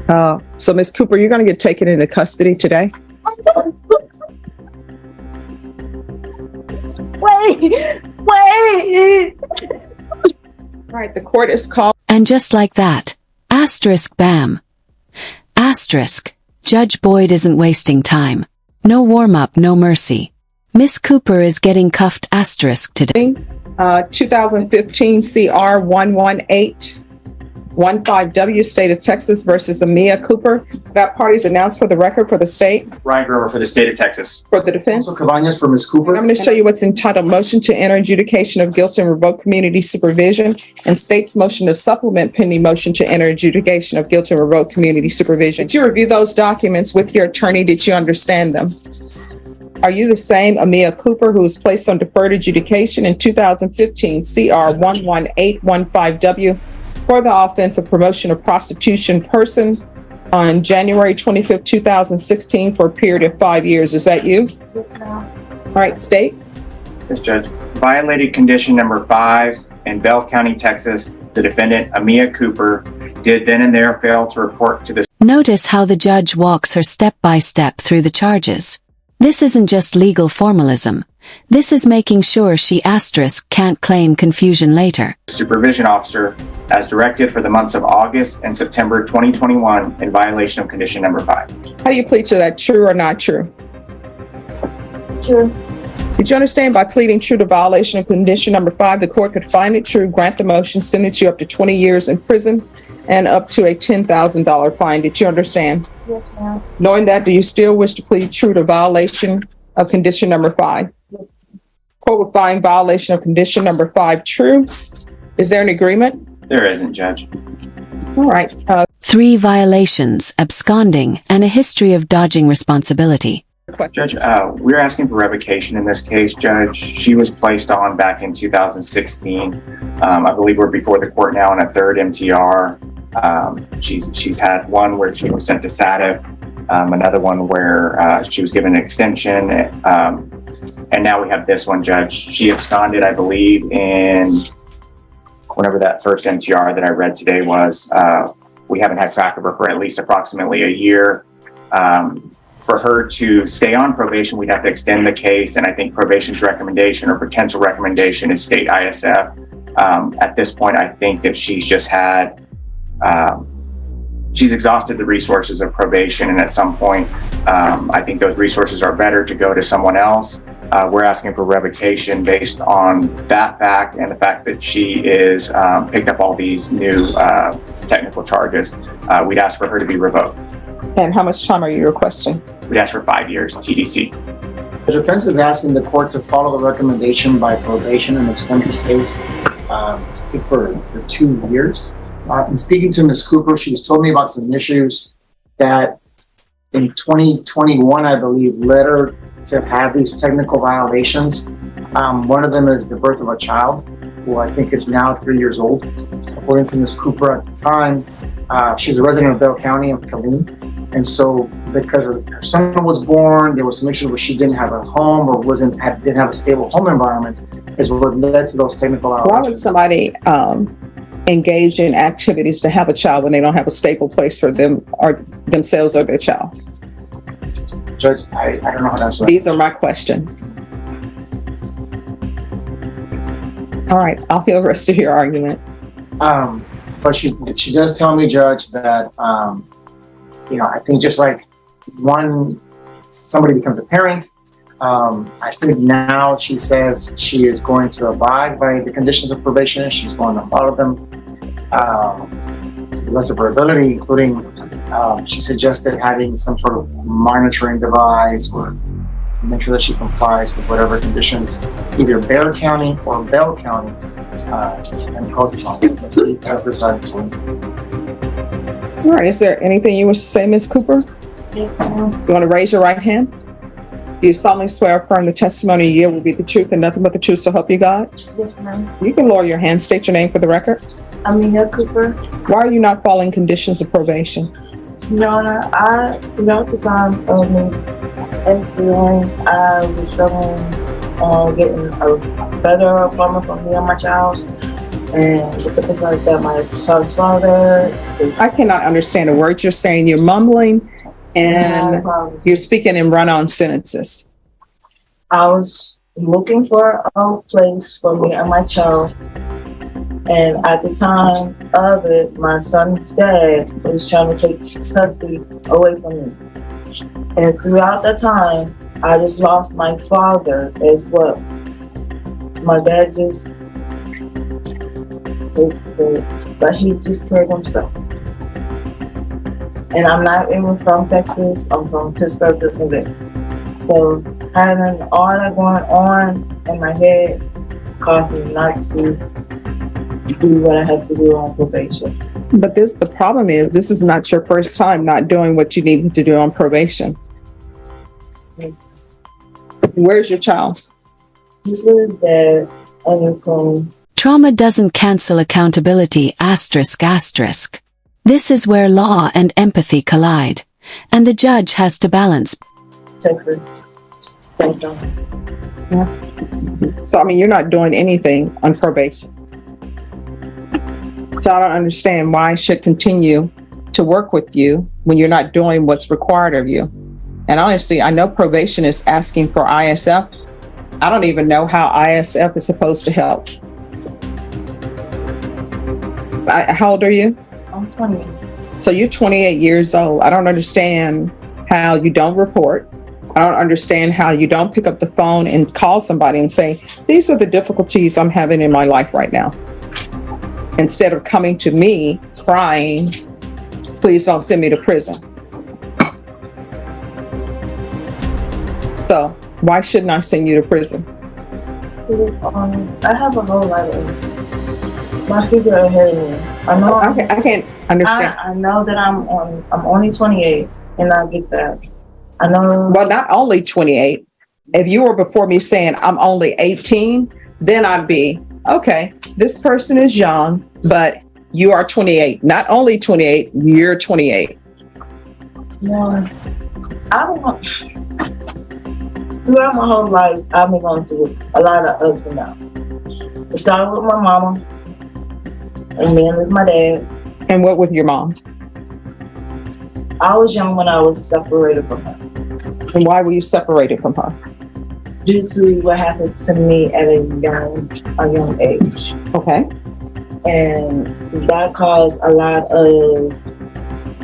So Ms. Cooper, you're going to get taken into custody today. Wait. All right, the court is called. And just like that, asterisk bam. Asterisk, Judge Boyd isn't wasting time. No warm-up, no mercy. Miss Cooper is getting cuffed asterisk today. 2015 CR 11815W, State of Texas versus Amia Cooper. That party's announced for the record for the state. Ryan Grover for the state of Texas. For the defense. Cabañas for Ms. Cooper. And I'm going to show you what's entitled Motion to Enter Adjudication of Guilt and Revoke Community Supervision, and state's motion to supplement pending motion to enter adjudication of guilt and revoke community supervision. Did you review those documents with your attorney? Did you understand them? Are you the same Amia Cooper who was placed on deferred adjudication in 2015 CR 11815W for the offense of promotion of prostitution person on January 25th, 2016 for a period of 5 years? Is that you? All right, state. Yes, Judge. Violated condition number 5 in Bell County, Texas. The defendant, Amia Cooper, did then and there fail to report to the... Notice how the judge walks her step by step through the charges. This isn't just legal formalism. This is making sure she asterisk can't claim confusion later. Supervision officer as directed for the months of August and September 2021 in violation of condition number 5. How do you plead to that? True or not true? True. Did you understand by pleading true to violation of condition number 5, the court could find it true, grant the motion, sentence you up to 20 years in prison and up to a $10,000 fine? Did you understand? Yes, ma'am. Knowing that, do you still wish to plead true to violation of condition number 5? Yes. Court would find violation of condition number 5 true. Is there an agreement? There isn't, Judge. All right. 3 violations, absconding, and a history of dodging responsibility. Judge, we're asking for revocation in this case, Judge. She was placed on back in 2016. I believe we're before the court now on a 3rd MTR. She's had one where she was sent to SATIF, another one where she was given an extension, and now we have this one, Judge. She absconded, I believe, in whenever that first MTR that I read today was. We haven't had track of her for at least approximately a year. For her to stay on probation, we'd have to extend the case, and I think probation's recommendation or potential recommendation is state ISF. At this point, I think that she's just had, she's exhausted the resources of probation, and at some point, I think those resources are better to go to someone else. We're asking for revocation based on that fact and the fact that she is picked up all these new technical charges. We'd ask for her to be revoked. And how much time are you requesting? We'd ask for 5 years TDC. The defense is asking the court to follow the recommendation by probation and extend the case for 2 years. In speaking to Ms. Cooper, she's told me about some issues that in 2021, I believe, led her to have these technical violations. One of them is the birth of a child, who I think is now 3 years old. According to Ms. Cooper at the time, she's a resident of Bell County of Killeen. And so because her son was born, there was some issues where she didn't have a home or didn't have a stable home environment, is what led to those technical violations. Why would somebody engage in activities to have a child when they don't have a stable place for them or themselves or their child? Judge, I don't know how that's right. These are my questions. All right, I'll hear the rest of your argument. But she does tell me, Judge, that I think just like somebody becomes a parent, I think now she says she is going to abide by the conditions of probation, and she's going to follow them to the best of her ability, including she suggested having some sort of monitoring device or to make sure that she complies with whatever conditions either Bexar County or Bell County impose upon her. All right, is there anything you wish to say, Ms. Cooper? Yes, ma'am. You want to raise your right hand? Do you solemnly swear or affirm the testimony you give will be the truth and nothing but the truth, so help you God? Yes, ma'am. You can lower your hand. State your name for the record. Amia Cooper. Why are you not following conditions of probation? Your Honor, at the time of me MTing, I was struggling on getting a better apartment for me and my child. And just the fact that my son's father is I cannot understand a word you're saying. You're mumbling and you're speaking in run-on sentences. I was looking for a place for me and my child. And at the time of it, my son's dad was trying to take custody away from me. And throughout that time, I just lost my father as well. My dad just, but he just killed himself. And I'm not even from Texas, I'm from Pittsburgh, Pennsylvania. So having all that going on in my head caused me not to do what I had to do on probation. But the problem is, this is not your first time not doing what you needed to do on probation. Where's your child? He's with dad and clean. Trauma doesn't cancel accountability, asterisk, asterisk. This is where law and empathy collide, and the judge has to balance. Texas. So, I mean, you're not doing anything on probation. So I don't understand why I should continue to work with you when you're not doing what's required of you. And honestly, I know probation is asking for ISF. I don't even know how ISF is supposed to help. How old are you? I'm 20. So you're 28 years old. I don't understand how you don't report. I don't understand how you don't pick up the phone and call somebody and say, these are the difficulties I'm having in my life right now. Instead of coming to me crying, please don't send me to prison. So why shouldn't I send you to prison? I have a whole lot of my figure ahead of me. I know I can't understand. I know that I'm only 28, and I get that. I know. Well, not only 28. If you were before me saying I'm only 18, then I'd be, okay, this person is young, but you are 28. Not only 28, you're 28. Yeah, I don't want. Throughout my whole life, I've been going through a lot of ups and downs. It started with my mama, and then with my dad. And what with your mom? I was young when I was separated from her. And why were you separated from her? Due to what happened to me at a young age. Okay. And that caused a lot of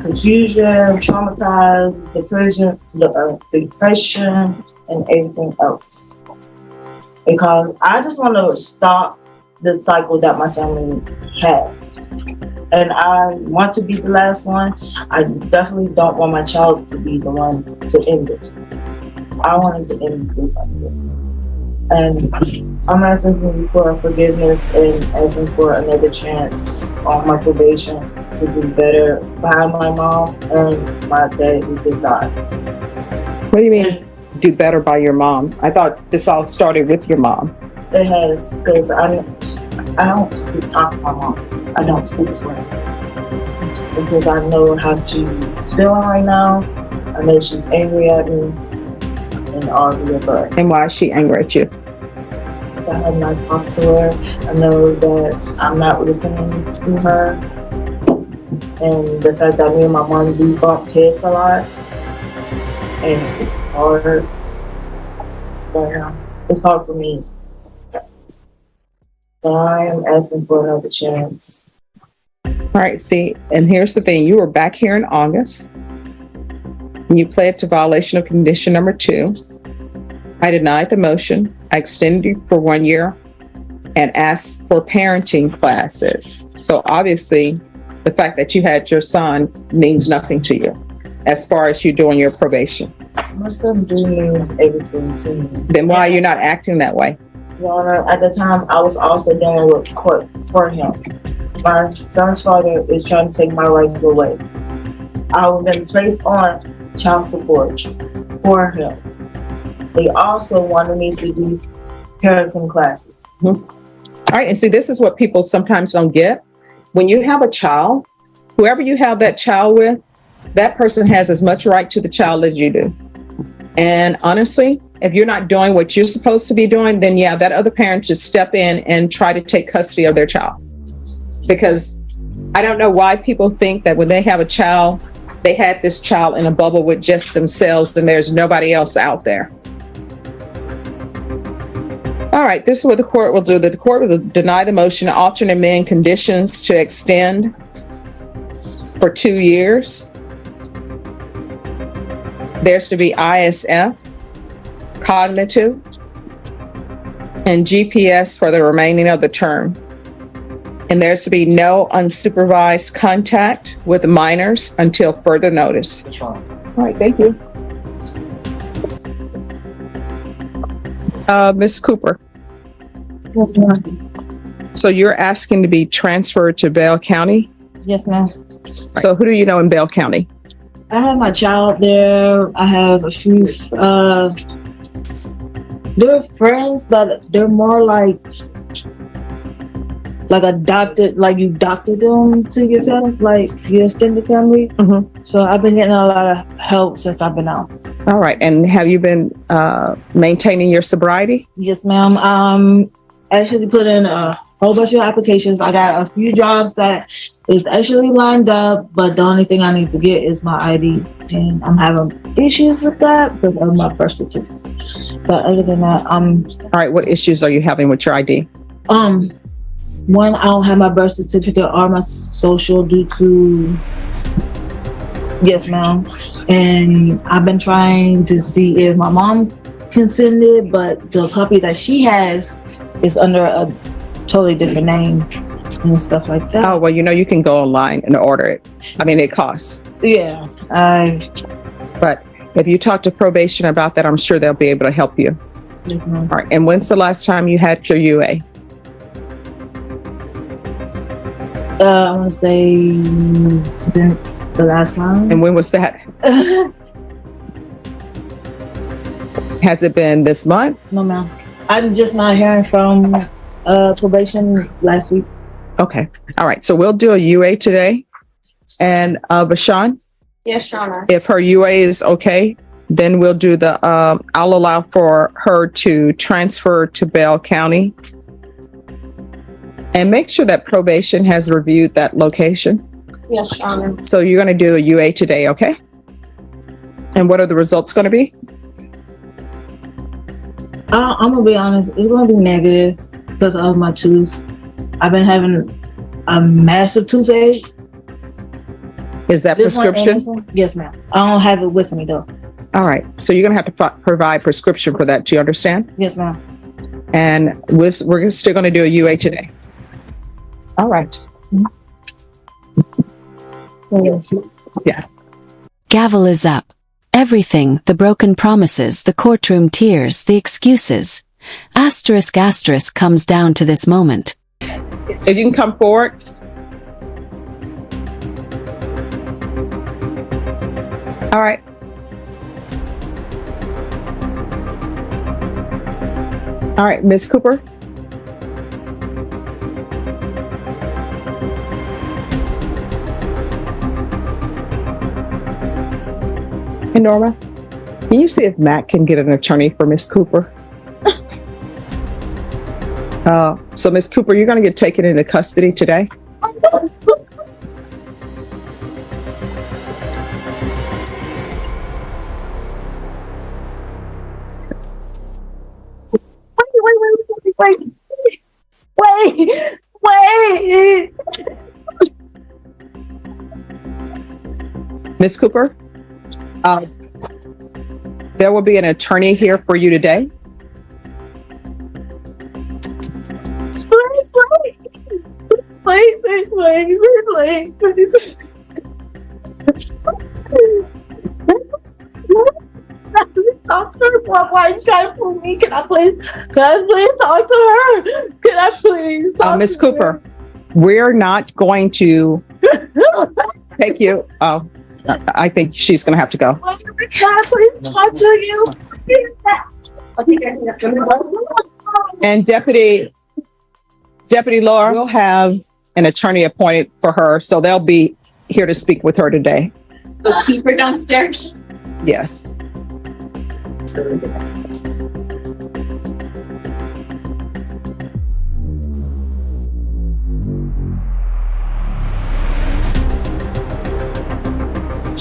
confusion, traumatized, depression, and everything else. Because I just want to stop the cycle that my family has. And I want to be the last one. I definitely don't want my child to be the one to end this. I wanted to end this. And I'm asking for forgiveness and asking for another chance on my probation to do better behind my mom and my dad who did not. What do you mean do better by your mom? I thought this all started with your mom. It has, because I don't sleep talk to my mom. I don't sleep with her. Because I know how she's feeling right now. I know she's angry at me and all the above. And why is she angry at you? I have not talked to her. I know that I'm not listening to her. And the fact that me and my mom do bump heads a lot. And it's hard. But it's hard for me. So I am asking for another chance. All right, see, and here's the thing. You were back here in August. And you pled to violation of condition number 2. I denied the motion. I extended you for 1 year and asked for parenting classes. So obviously, the fact that you had your son means nothing to you as far as you doing your probation. My son do means everything to me. Then why are you not acting that way? Your Honor, at the time, I was also dealing with court for him. My son's father is trying to take my rights away. I was been placed on child support for him. They also wanted me to do parenting classes. Mm-hmm. All right, and see, this is what people sometimes don't get. When you have a child, whoever you have that child with, that person has as much right to the child as you do. And honestly, if you're not doing what you're supposed to be doing, then yeah, that other parent should step in and try to take custody of their child. Because I don't know why people think that when they have a child, they had this child in a bubble with just themselves, then there's nobody else out there. All right, this is what the court will do. The court will deny the motion to alter and amend conditions to extend for 2 years. There's to be ISF, cognitive, and GPS for the remaining of the term. And there's to be no unsupervised contact with minors until further notice. That's wrong. All right, thank you. Ms. Cooper, Yes, ma'am. so you're asking to be transferred to Bell County? Yes, ma'am. So who do you know in Bell County? I have my child there. I have a few, they're friends, but they're more like adopted, like you adopted them to your family, like your extended family. Mhm. So I've been getting a lot of help since I've been out. All right, and have you been maintaining your sobriety? Yes, ma'am. Actually put in a whole bunch of applications. I got a few jobs that is actually lined up, but the only thing I need to get is my ID, and I'm having issues with that because of my birth certificate. But other than that, All right, what issues are you having with your ID? one, I don't have my birth certificate or my social due to. Yes, ma'am. And I've been trying to see if my mom can send it, but the puppy that she has is under a totally different name and stuff like that. Oh, well, you can go online and order it. I mean, it costs. Yeah, But if you talk to probation about that, I'm sure they'll be able to help you. yes, ma'am. All right, and when's the last time you had your UA? I want to say since the last time. And when was that? Has it been this month? No, ma'am. I'm just not hearing from probation last week. Okay. All right. So we'll do a UA today. And Bashan, Yes, Shauna. if her UA is okay, then we'll do I'll allow for her to transfer to Bell County. And make sure that probation has reviewed that location. Yes, Shauna. So you're going to do a UA today, okay? And what are the results going to be? I'm gonna be honest. It's gonna be negative because of my tooth. I've been having a massive toothache. Is that This one and prescription? this one? Yes, ma'am. I don't have it with me though. All right. So you're going to have to provide prescription for that. Do you understand? Yes, ma'am. And we're still going to do a UA today. All right. Yeah. Gavel is up. Everything, the broken promises, the courtroom tears, the excuses. Asterisk asterisk comes down to this moment. If you can come forward. All right. All right, Ms. Cooper. Hey, Norma, can you see if Matt can get an attorney for Miss Cooper? So Miss Cooper, you're going to get taken into custody today. Wait. Miss Cooper, there will be an attorney here for you today. Wait. Talk to her. Why are you trying to fool me? Can I please talk to her? Can I please? talk Miss to her? Cooper, we're not going to take you. Oh, I think she's going to have to go. Can I please talk to you? And Deputy Laura will have an attorney appointed for her, so they'll be here to speak with her today. So keep her downstairs. Yes.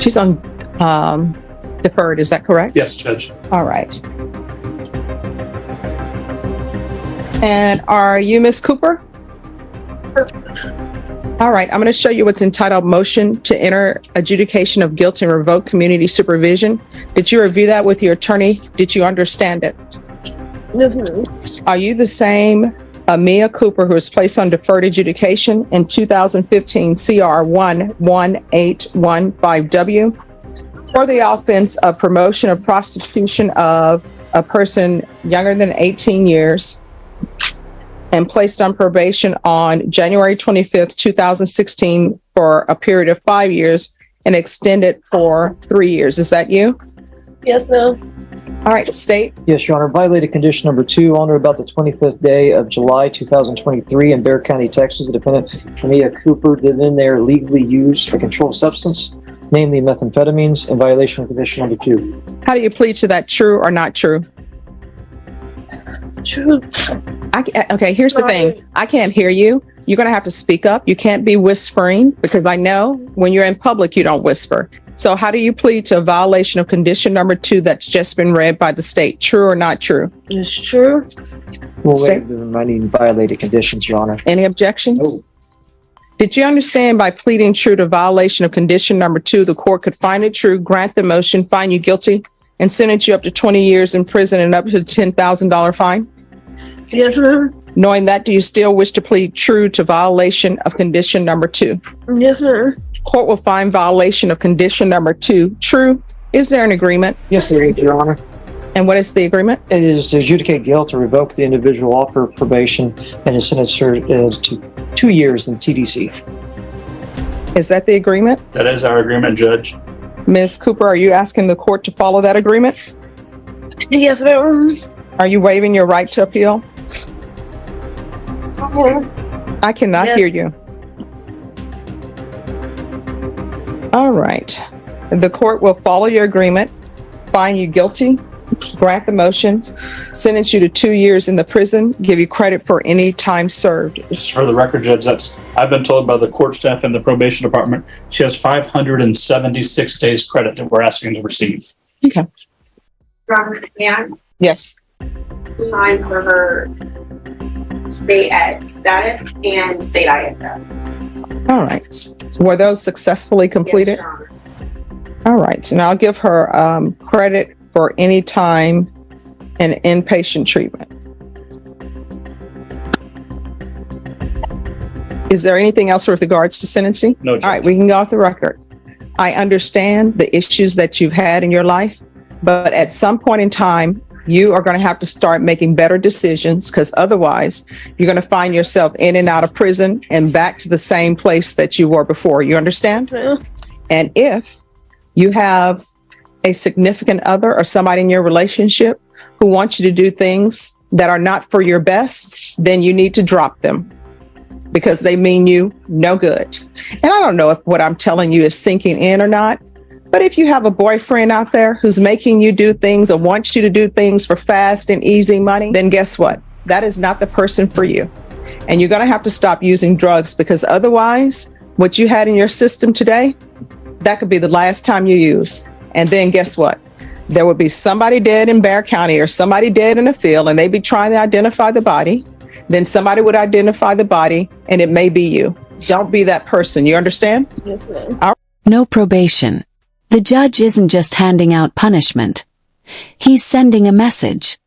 She's on deferred, is that correct? Yes, Judge. All right. And are you Miss Cooper? All right, I'm going to show you what's entitled Motion to Enter Adjudication of Guilt and Revoke Community Supervision. Did you review that with your attorney? Did you understand it? Yes, ma'am. Are you the same Mia Cooper who was placed on deferred adjudication in 2015 CR 11815W for the offense of promotion of prostitution of a person younger than 18 years and placed on probation on January 25th, 2016 for a period of 5 years and extended for 3 years? Is that you? Yes, ma'am. All right, state. Yes, Your Honor. Violated condition number 2 on or about the 25th day of July 2023 in Bear County, Texas. The defendant, Mia Cooper, did in there legally use a controlled substance, namely methamphetamines, in violation of condition number 2. How do you plead to that, true or not true? True. Okay, here's the thing. I can't hear you. You're going to have to speak up. You can't be whispering because I know when you're in public, you don't whisper. So how do you plead to a violation of condition number 2 that's just been read by the state? True or not true? It's true. We'll State. waive the remaining violated conditions, Your Honor. Any objections? No. Did you understand by pleading true to violation of condition number 2, the court could find it true, grant the motion, find you guilty, and sentence you up to 20 years in prison and up to a $10,000 fine? Yes, ma'am. Knowing that, do you still wish to plead true to violation of condition number 2? Yes, ma'am. Court will find violation of condition number 2 true. Is there an agreement? Yes, there is, Your Honor. And what is the agreement? It is to adjudicate guilt or revoke the individual off her probation and is sentenced her to 2 years in TDC. Is that the agreement? That is our agreement, Judge. Ms. Cooper, are you asking the court to follow that agreement? Yes, ma'am. Are you waiving your right to appeal? Yes. I cannot Yes. hear you. All right. The court will follow your agreement, find you guilty, grant the motion, sentence you to 2 years in the prison, give you credit for any time served. Just for the record, Judge, I've been told by the court staff and the probation department, she has 576 days credit that we're asking to receive. Okay. Robert, yeah, Yes. time for her state ed status and state ISF. All right. Were those successfully completed? Yes, Your Honor. All right. And I'll give her credit for any time and inpatient treatment. Is there anything else with regards to sentencing? No, Judge. All right, we can go off the record. I understand the issues that you've had in your life, but at some point in time, you are going to have to start making better decisions because otherwise you're going to find yourself in and out of prison and back to the same place that you were before. You understand? Yes, ma'am. And if you have a significant other or somebody in your relationship who wants you to do things that are not for your best, then you need to drop them because they mean you no good. And I don't know if what I'm telling you is sinking in or not, but if you have a boyfriend out there who's making you do things or wants you to do things for fast and easy money, then guess what? That is not the person for you. And you're going to have to stop using drugs because otherwise, what you had in your system today, that could be the last time you use. And then guess what? There would be somebody dead in Bear County or somebody dead in a field and they'd be trying to identify the body. Then somebody would identify the body and it may be you. Don't be that person. You understand? Yes, ma'am. No probation. The judge isn't just handing out punishment. He's sending a message.